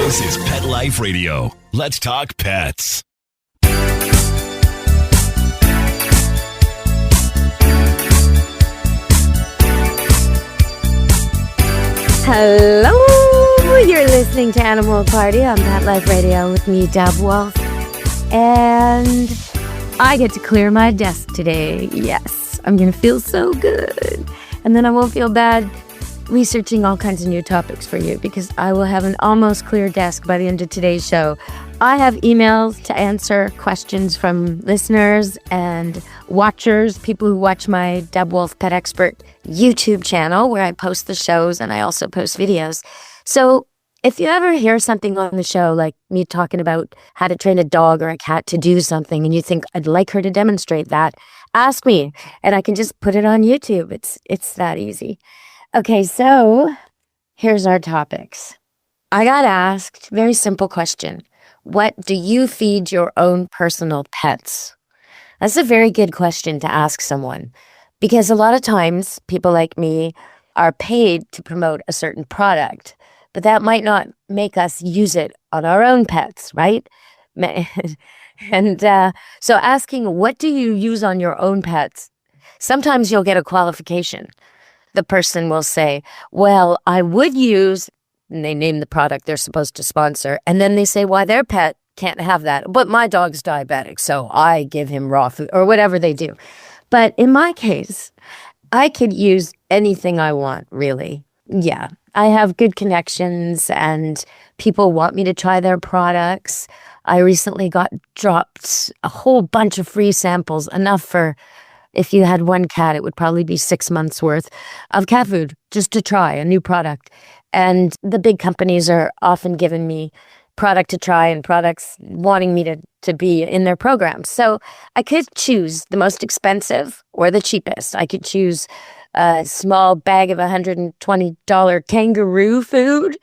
This is Pet Life Radio. Let's talk pets. Hello, you're listening to Animal Party on Pet Life Radio with me, Deb Wolfe, and I get to clear my desk today. Yes, I'm going to feel so good, and then I won't feel bad researching all kinds of new topics for you because I will have an almost clear desk by the end of today's show. I have emails to answer questions from listeners and watchers, people who watch my Deb Wolfe Pet Expert YouTube channel where I post the shows and I also post videos. So if you ever hear something on the show, like me talking about how to train a dog or a cat to do something, and you think I'd like her to demonstrate that, ask me and I can just put it on YouTube. It's that easy. Okay, so here's our topics. I got asked, very simple question. What do you feed your own personal pets? That's a very good question to ask someone because a lot of times people like me are paid to promote a certain product, but that might not make us use it on our own pets, right? And so asking, what do you use on your own pets? Sometimes you'll get a qualification. The person will say, well, I would use, and they name the product they're supposed to sponsor, and then they say why their pet can't have that. But my dog's diabetic, so I give him raw food, or whatever they do. But in my case, I could use anything I want, really. Yeah, I have good connections, and people want me to try their products. I recently got dropped a whole bunch of free samples, enough for... If you had one cat, it would probably be 6 months worth of cat food just to try a new product. And the big companies are often giving me product to try and products wanting me to be in their programs. So I could choose the most expensive or the cheapest. I could choose a small bag of $120 kangaroo food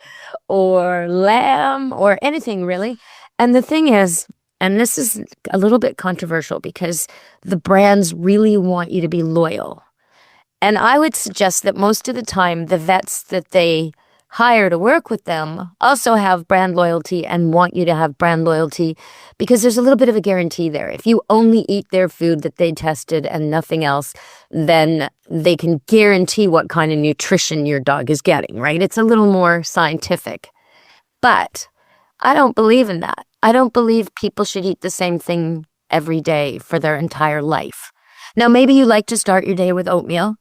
or lamb or anything really. And the thing is, and this is a little bit controversial because the brands really want you to be loyal. And I would suggest that most of the time, the vets that they hire to work with them also have brand loyalty and want you to have brand loyalty because there's a little bit of a guarantee there. If you only eat their food that they tested and nothing else, then they can guarantee what kind of nutrition your dog is getting, right? It's a little more scientific. But I don't believe in that. I don't believe people should eat the same thing every day for their entire life. Now, maybe you like to start your day with oatmeal,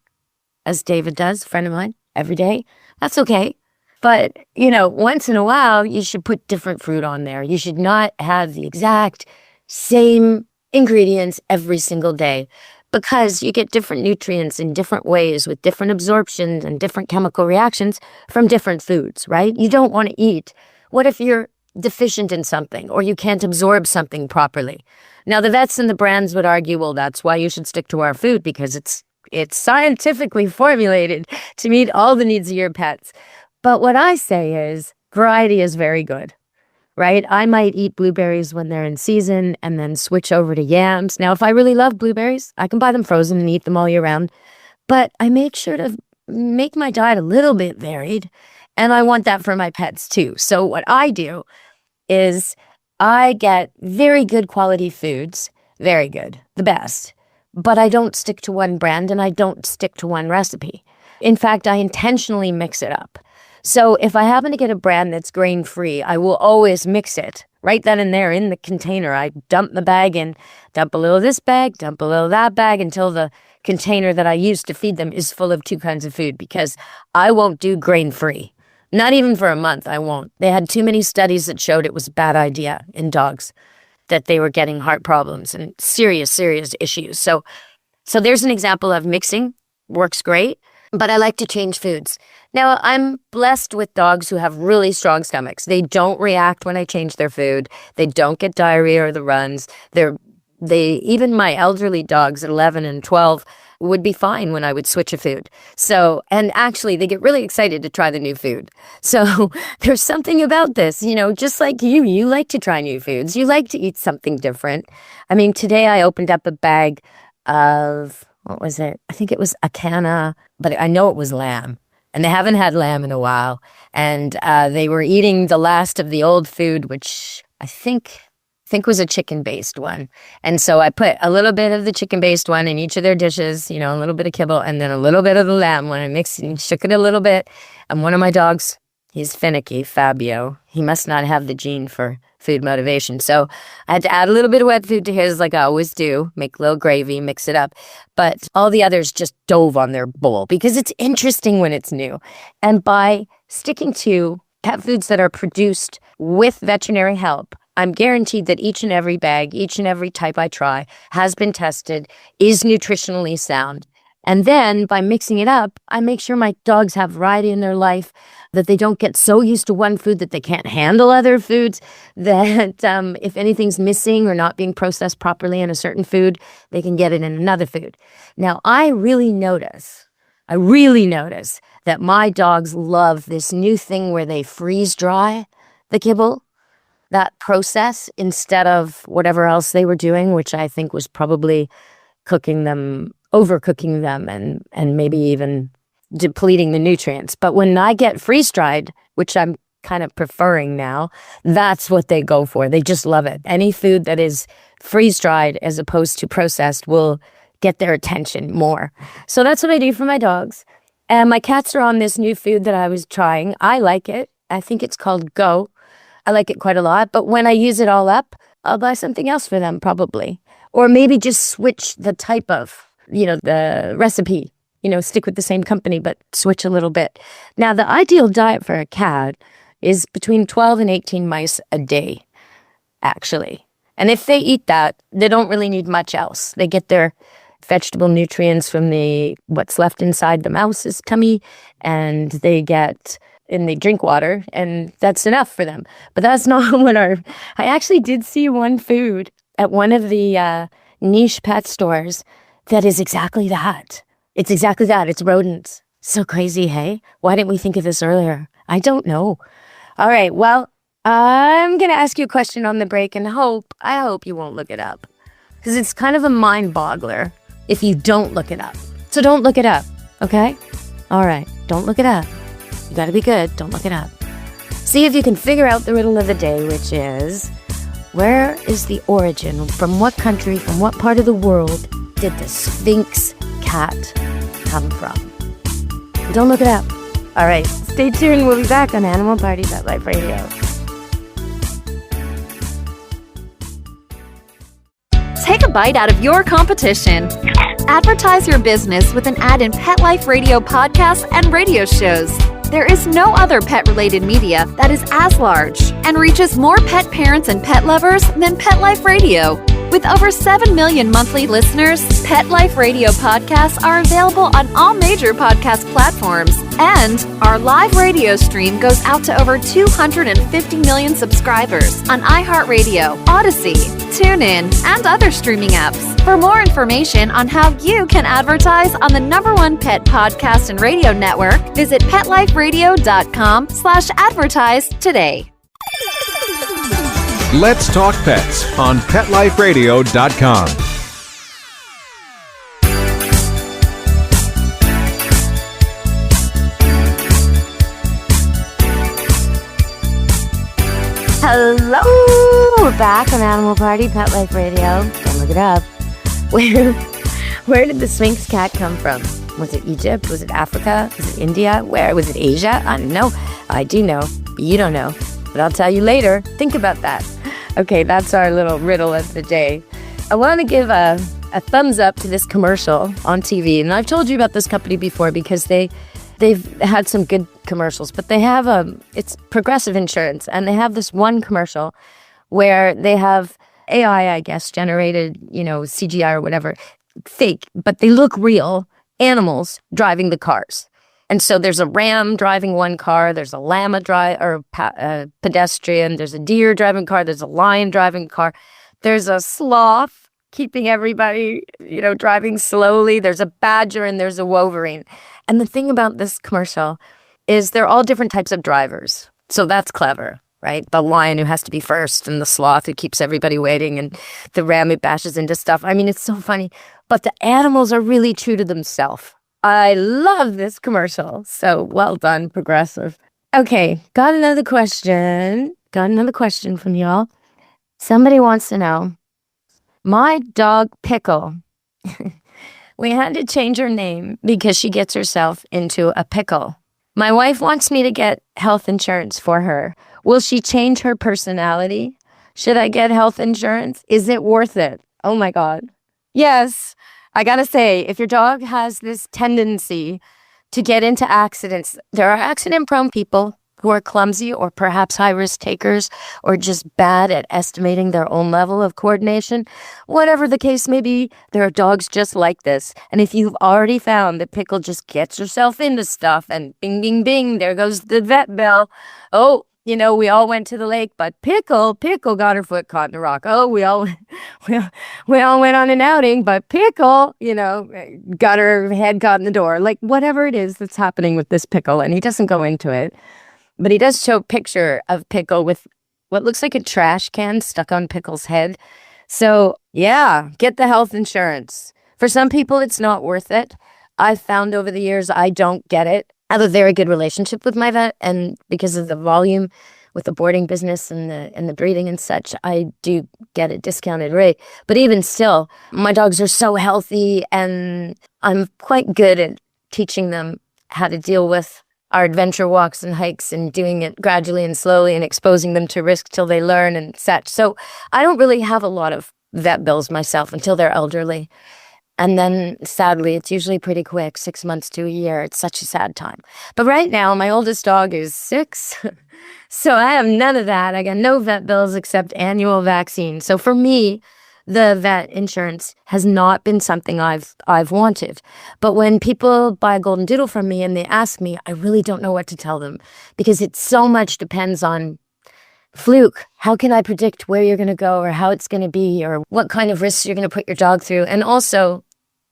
as David does, a friend of mine, every day. That's okay. But, once in a while, you should put different fruit on there. You should not have the exact same ingredients every single day because you get different nutrients in different ways with different absorptions and different chemical reactions from different foods, right? You don't want to eat. What if you're deficient in something or you can't absorb something properly? Now, the vets and the brands would argue, well, that's why you should stick to our food because it's scientifically formulated to meet all the needs of your pets. But what I say is variety is very good, right? I might eat blueberries when they're in season and then switch over to yams. Now, if I really love blueberries, I can buy them frozen and eat them all year round. But I make sure to make my diet a little bit varied. And I want that for my pets too. So what I do is I get very good quality foods, very good, the best. But I don't stick to one brand and I don't stick to one recipe. In fact, I intentionally mix it up. So if I happen to get a brand that's grain-free, I will always mix it right then and there in the container. I dump the bag in, dump a little of this bag, dump a little of that bag until the container that I use to feed them is full of 2 kinds of food because I won't do grain-free. Not even for a month, I won't. They had too many studies that showed it was a bad idea in dogs, that they were getting heart problems and serious issues. So there's an example of mixing, works great, but I like to change foods. Now, I'm blessed with dogs who have really strong stomachs. They don't react when I change their food. They don't get diarrhea or the runs. Even my elderly dogs at 11 and 12 would be fine when I would switch a food. So, and actually they get really excited to try the new food. So there's something about this, just like you like to try new foods. You like to eat something different. I mean, today I opened up a bag of, what was it? I think it was Akana, but I know it was lamb. and they haven't had lamb in a while. And they were eating the last of the old food, which I think was a chicken-based one. And so I put a little bit of the chicken-based one in each of their dishes, a little bit of kibble, and then a little bit of the lamb one. I mixed and shook it a little bit. And one of my dogs, he's finicky, Fabio. He must not have the gene for food motivation. So I had to add a little bit of wet food to his, like I always do, make a little gravy, mix it up. But all the others just dove on their bowl because it's interesting when it's new. And by sticking to cat foods that are produced with veterinary help, I'm guaranteed that each and every bag, each and every type I try has been tested, is nutritionally sound. And then by mixing it up, I make sure my dogs have variety in their life, that they don't get so used to one food that they can't handle other foods, that if anything's missing or not being processed properly in a certain food, they can get it in another food. Now, I really notice that my dogs love this new thing where they freeze dry the kibble, that process, instead of whatever else they were doing, which I think was probably overcooking them and maybe even depleting the nutrients. But when I get freeze-dried, which I'm kind of preferring now, that's what they go for. They just love it. Any food that is freeze-dried as opposed to processed will get their attention more. So that's what I do for my dogs. And my cats are on this new food that I was trying. I like it. I think it's called Go. I like it quite a lot. But when I use it all up, I'll buy something else for them probably. Or maybe just switch the type of, the recipe, stick with the same company, but switch a little bit. Now, the ideal diet for a cat is between 12 and 18 mice a day, actually. And if they eat that, they don't really need much else. They get their vegetable nutrients from what's left inside the mouse's tummy, and they drink water, and that's enough for them. But that's not I actually did see one food at one of the niche pet stores that is exactly that. It's exactly that. It's rodents. So crazy, hey? Why didn't we think of this earlier? I don't know. All right, well, I'm going to ask you a question on the break, and I hope you won't look it up, because it's kind of a mind-boggler if you don't look it up. So don't look it up, okay? All right, don't look it up. You got to be good. Don't look it up. See if you can figure out the riddle of the day, which is, where is the origin, from what country, from what part of the world did the Sphynx cat come from? Don't look it up. All right, stay tuned. We'll be back on Animal Party Pet Life Radio. Take a bite out of your competition. Advertise your business with an ad in Pet Life Radio podcasts and radio shows. There is no other pet-related media that is as large and reaches more pet parents and pet lovers than Pet Life Radio. With over 7 million monthly listeners, Pet Life Radio podcasts are available on all major podcast platforms. And our live radio stream goes out to over 250 million subscribers on iHeartRadio, Odyssey, TuneIn, and other streaming apps. For more information on how you can advertise on the #1 pet podcast and radio network, visit PetLifeRadio.com/advertise today. Let's Talk Pets on PetLifeRadio.com. Hello! We're back on Animal Party Pet Life Radio. Don't look it up. Where did the Sphynx cat come from? Was it Egypt? Was it Africa? Was it India? Where? Was it Asia? I don't know. I do know, but you don't know. But I'll tell you later. Think about that. Okay, that's our little riddle of the day. I want to give a thumbs up to this commercial on TV. And I've told you about this company before because they've had some good commercials. But they have it's Progressive Insurance. And they have this one commercial where they have AI, I guess, generated, CGI or whatever, fake. But they look real animals driving the cars. And so there's a ram driving one car, there's a llama pedestrian, there's a deer driving a car, there's a lion driving a car, there's a sloth keeping everybody, driving slowly, there's a badger, and there's a wolverine. And the thing about this commercial is they're all different types of drivers. So that's clever, right? The lion who has to be first, and the sloth who keeps everybody waiting, and the ram who bashes into stuff. I mean, it's so funny. But the animals are really true to themselves. I love this commercial. So well done, Progressive. Okay, got another question. Got another question from y'all. Somebody wants to know, my dog Pickle, we had to change her name because she gets herself into a pickle. My wife wants me to get health insurance for her. Will she change her personality? Should I get health insurance? Is it worth it? Oh my God. Yes. I gotta say, if your dog has this tendency to get into accidents, there are accident-prone people who are clumsy or perhaps high-risk takers or just bad at estimating their own level of coordination. Whatever the case may be, there are dogs just like this. And if you've already found that Pickle just gets herself into stuff and bing, bing, bing, there goes the vet bell. Oh, you know, we all went to the lake, but Pickle got her foot caught in a rock. Oh, we all went on an outing, but Pickle, you know, got her head caught in the door. Like, whatever it is that's happening with this Pickle, and he doesn't go into it, but he does show a picture of Pickle with what looks like a trash can stuck on Pickle's head. So, yeah, get the health insurance. For some people, it's not worth it. I've found over the years I don't get it. I have a very good relationship with my vet, and because of the volume with the boarding business and the breeding and such, I do get a discounted rate. But even still, my dogs are so healthy, and I'm quite good at teaching them how to deal with our adventure walks and hikes and doing it gradually and slowly and exposing them to risk till they learn and such. So I don't really have a lot of vet bills myself until they're elderly. And then, sadly, it's usually pretty quick, 6 months to a year. It's such a sad time. But right now, my oldest dog is 6. So I have none of that. I got no vet bills except annual vaccines. So for me, the vet insurance has not been something I've wanted. But when people buy a golden doodle from me and they ask me, I really don't know what to tell them because it so much depends on fluke. How can I predict where you're going to go or how it's going to be or what kind of risks you're going to put your dog through? And also,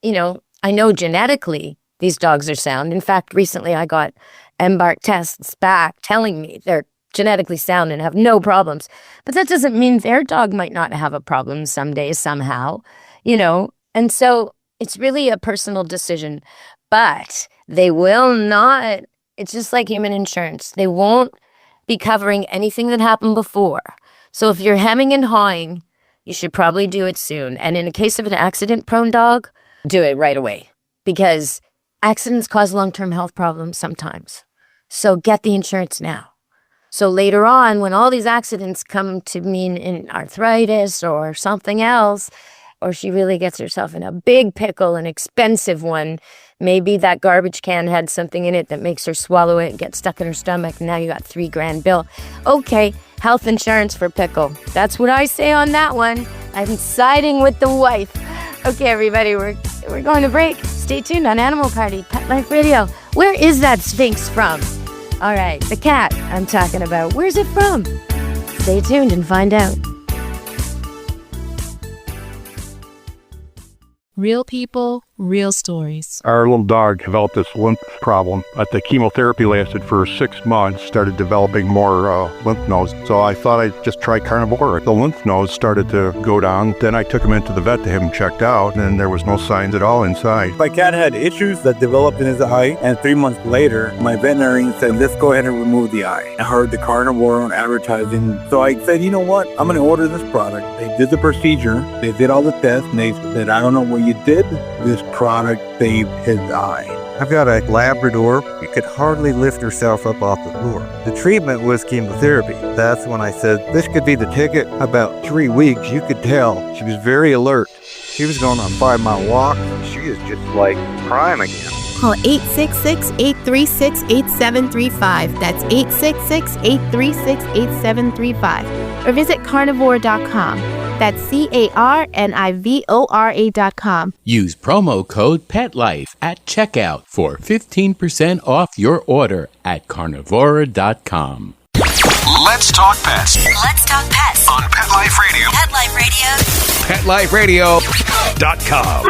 you know, I know genetically these dogs are sound. In fact, recently I got embark tests back telling me they're genetically sound and have no problems. But that doesn't mean their dog might not have a problem someday, somehow, you know. And so it's really a personal decision. But they will not, it's just like human insurance. They won't be covering anything that happened before. So if you're hemming and hawing, you should probably do it soon. And in a case of an accident-prone dog, do it right away because accidents cause long-term health problems sometimes. So get the insurance now. So later on, when all these accidents come to mean in arthritis or something else, or she really gets herself in a big pickle, an expensive one, maybe that garbage can had something in it that makes her swallow it, get stuck in her stomach, and now you got $3,000 bill. Okay, health insurance for Pickle. That's what I say on that one. I'm siding with the wife. Okay, everybody, we're going to break. Stay tuned on Animal Party, Pet Life Radio. Where is that Sphynx from? All right, the cat I'm talking about. Where's it from? Stay tuned and find out. Real people, real stories. Our little dog developed this lymph problem. The chemotherapy lasted for 6 months, started developing more lymph nodes. So I thought I'd just try carnivore. The lymph nodes started to go down. Then I took him into the vet to have him checked out, and there was no signs at all inside. My cat had issues that developed in his eye, and 3 months later, my veterinarian said, let's go ahead and remove the eye. I heard the carnivore on advertising, so I said, you know what? I'm going to order this product. They did the procedure. They did all the tests, and they said, I don't know what you did. This product saved his eye. I've got a Labrador. She could hardly lift herself up off the floor. The treatment was chemotherapy. That's when I said, this could be the ticket. About 3 weeks, you could tell she was very alert. She was going on a 5-mile walk. She is just like prime again. Call 866-836-8735. That's 866-836-8735. Or visit carnivore.com. That's carnivora.com. Use promo code PETLIFE at checkout for 15% off your order at carnivora.com. Let's talk pets. Let's talk pets On Pet Life Radio. Pet Life Radio. PetLifeRadio.com.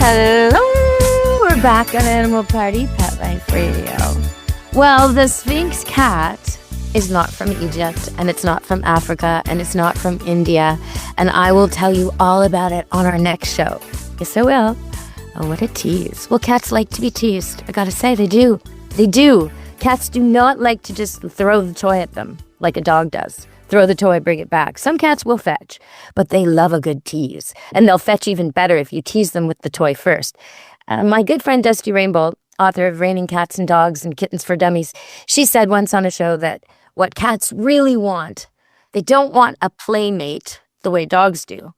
Hello, we're back on Animal Party, Pet Life Radio. Well, the Sphynx cat is not from Egypt, and it's not from Africa, and it's not from India. And I will tell you all about it on our next show. Yes, I will. Oh, what a tease. Well, cats like to be teased. I gotta say, they do. They do. Cats do not like to just throw the toy at them like a dog does. Throw the toy, bring it back. Some cats will fetch, but they love a good tease. And they'll fetch even better if you tease them with the toy first. My good friend Dusty Rainbow, author of Raining Cats and Dogs and Kittens for Dummies, she said once on a show that what cats really want, they don't want a playmate the way dogs do.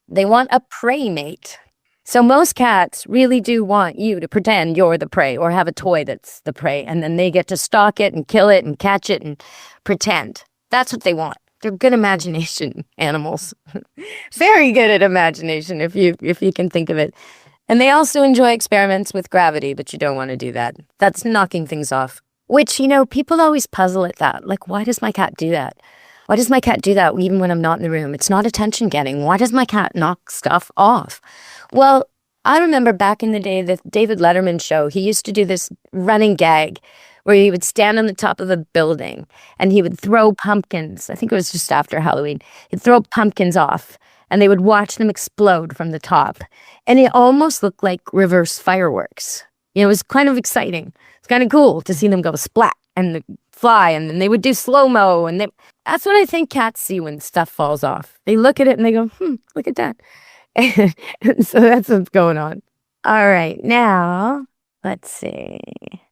They want a prey mate. So most cats really do want you to pretend you're the prey or have a toy that's the prey, and then they get to stalk it and kill it and catch it and pretend. That's what they want. They're good imagination animals. Very good at imagination if you can think of it. And they also enjoy experiments with gravity, but you don't want to do that. That's knocking things off. Which, people always puzzle at that. Like, why does my cat do that? Why does my cat do that even when I'm not in the room? It's not attention getting. Why does my cat knock stuff off? Well, I remember back in the day, the David Letterman show, he used to do this running gag where he would stand on the top of a building and he would throw pumpkins. I think it was just after Halloween. He'd throw pumpkins off and they would watch them explode from the top. And it almost looked like reverse fireworks. It was kind of exciting. It's kind of cool to see them go splat and fly, and then they would do slow-mo. And that's what I think cats see when stuff falls off. They look at it and they go, look at that. So that's what's going on. All right, now, let's see.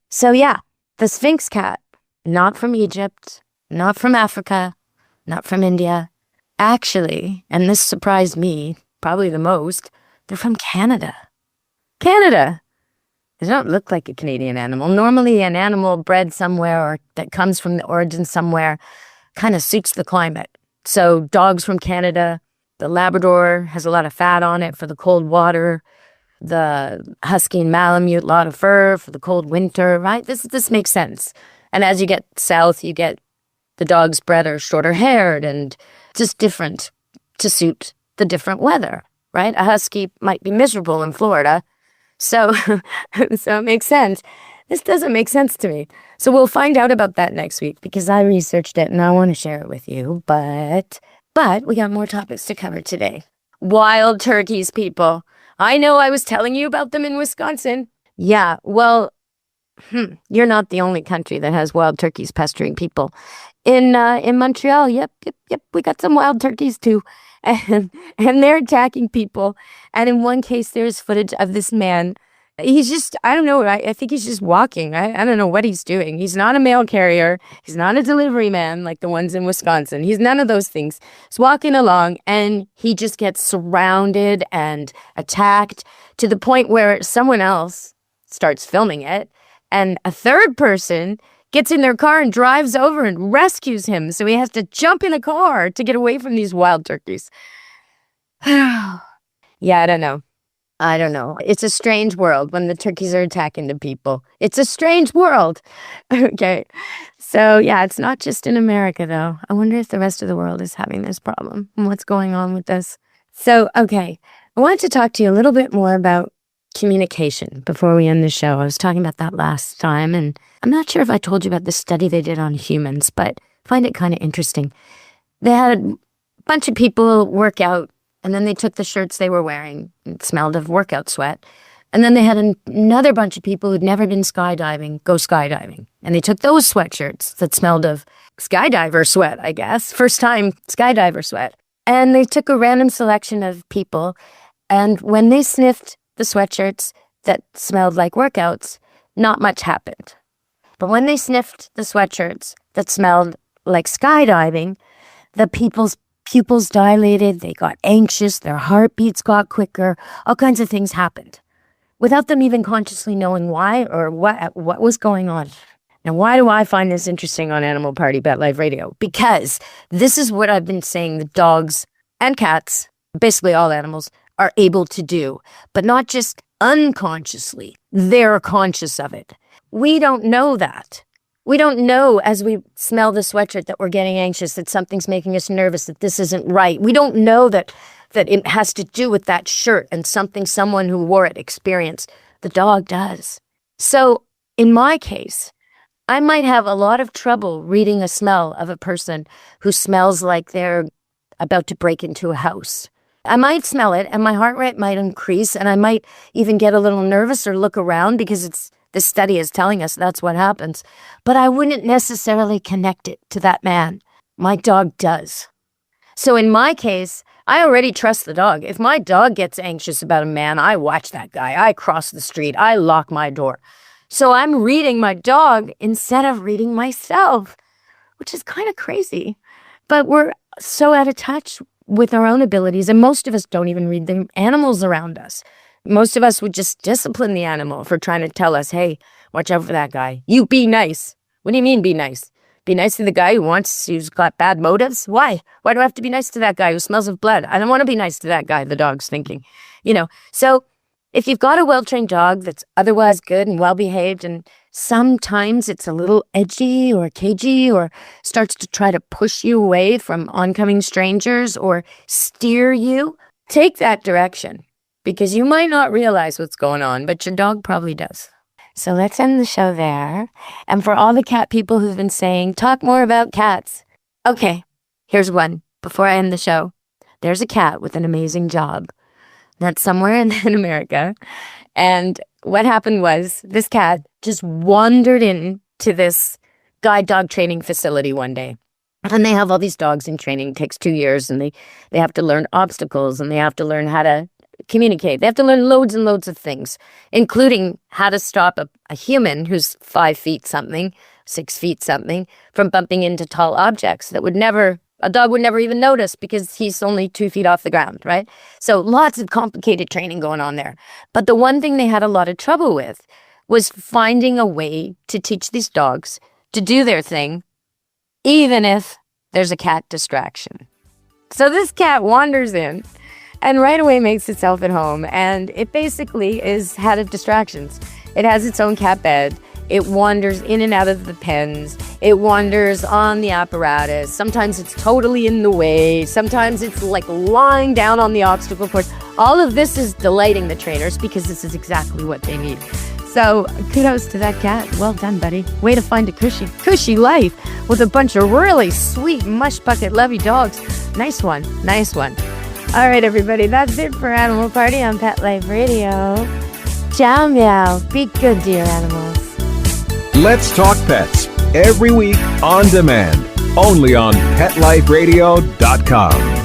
So yeah, the Sphynx cat, not from Egypt, not from Africa, not from India. Actually, and this surprised me probably the most, they're from Canada. Canada! They don't look like a Canadian animal. Normally an animal bred somewhere or that comes from the origin somewhere kind of suits the climate. So dogs from Canada, the Labrador has a lot of fat on it for the cold water. The Husky and Malamute, a lot of fur for the cold winter, right? This makes sense. And as you get south, you get the dogs bred are shorter haired and just different to suit the different weather, right? A Husky might be miserable in Florida. So it makes sense. This doesn't make sense to me. So we'll find out about that next week because I researched it and I want to share it with you. But we got more topics to cover today. Wild turkeys, people. I know I was telling you about them in Wisconsin. Yeah, well, you're not the only country that has wild turkeys pestering people. In Montreal, yep, we got some wild turkeys too. And they're attacking people. And in one case, there's footage of this man. He's just, I don't know, I think he's just walking. I don't know what he's doing. He's not a mail carrier. He's not a delivery man like the ones in Wisconsin. He's none of those things. He's walking along and he just gets surrounded and attacked to the point where someone else starts filming it. And a third person gets in their car and drives over and rescues him. So he has to jump in a car to get away from these wild turkeys. Yeah, I don't know. It's a strange world when the turkeys are attacking the people. It's a strange world. Okay. So yeah, it's not just in America though. I wonder if the rest of the world is having this problem and what's going on with this. So, okay. I wanted to talk to you a little bit more about communication before we end the show. I was talking about that last time, and I'm not sure if I told you about the study they did on humans, but I find it kind of interesting. They had a bunch of people work out, and then they took the shirts they were wearing. It smelled of workout sweat. And then they had another bunch of people who'd never been skydiving go skydiving. And they took those sweatshirts that smelled of skydiver sweat, I guess. First time skydiver sweat. And they took a random selection of people, and when they sniffed the sweatshirts that smelled like workouts, not much happened. But when they sniffed the sweatshirts that smelled like skydiving, the people's pupils dilated, they got anxious, their heartbeats got quicker, all kinds of things happened without them even consciously knowing why or what was going on. Now, why do I find this interesting on Animal Party Pet Life Radio? Because this is what I've been saying the dogs and cats, basically all animals, are able to do, but not just unconsciously. They're conscious of it. We don't know that. We don't know as we smell the sweatshirt that we're getting anxious, that something's making us nervous, that this isn't right. We don't know that it has to do with that shirt and something someone who wore it experienced. The dog does. So in my case, I might have a lot of trouble reading a smell of a person who smells like they're about to break into a house. I might smell it and my heart rate might increase and I might even get a little nervous or look around because this study is telling us that's what happens. But I wouldn't necessarily connect it to that man. My dog does. So in my case, I already trust the dog. If my dog gets anxious about a man, I watch that guy. I cross the street. I lock my door. So I'm reading my dog instead of reading myself, which is kind of crazy. But we're so out of touch with our own abilities, and most of us don't even read the animals around us. Most of us would just discipline the animal for trying to tell us, hey, watch out for that guy. You be nice. What do you mean be nice? Be nice to the guy who's got bad motives? Why? Why do I have to be nice to that guy who smells of blood? I don't want to be nice to that guy, the dog's thinking. So if you've got a well-trained dog that's otherwise good and well-behaved, and sometimes it's a little edgy or cagey or starts to try to push you away from oncoming strangers or steer you, take that direction because you might not realize what's going on, but your dog probably does. So let's end the show there. And for all the cat people who've been saying, talk more about cats. Okay, here's one. Before I end the show, there's a cat with an amazing job. That's somewhere in America. And what happened was this cat just wandered into this guide dog training facility one day. And they have all these dogs in training. It takes 2 years, and they have to learn obstacles, and they have to learn how to communicate. They have to learn loads and loads of things, including how to stop a human who's 5 feet something, 6 feet something, from bumping into tall objects that a dog would never even notice because he's only 2 feet off the ground, right? So lots of complicated training going on there. But the one thing they had a lot of trouble with was finding a way to teach these dogs to do their thing, even if there's a cat distraction. So this cat wanders in and right away makes itself at home. And it basically is had of distractions. It has its own cat bed. It wanders in and out of the pens. It wanders on the apparatus. Sometimes it's totally in the way. Sometimes it's like lying down on the obstacle course. All of this is delighting the trainers because this is exactly what they need. So kudos to that cat. Well done, buddy. Way to find a cushy life with a bunch of really sweet mush bucket lovey dogs. Nice one. All right, everybody. That's it for Animal Party on Pet Life Radio. Ciao, meow. Be good to your animals. Let's Talk Pets, every week on demand, only on PetLifeRadio.com.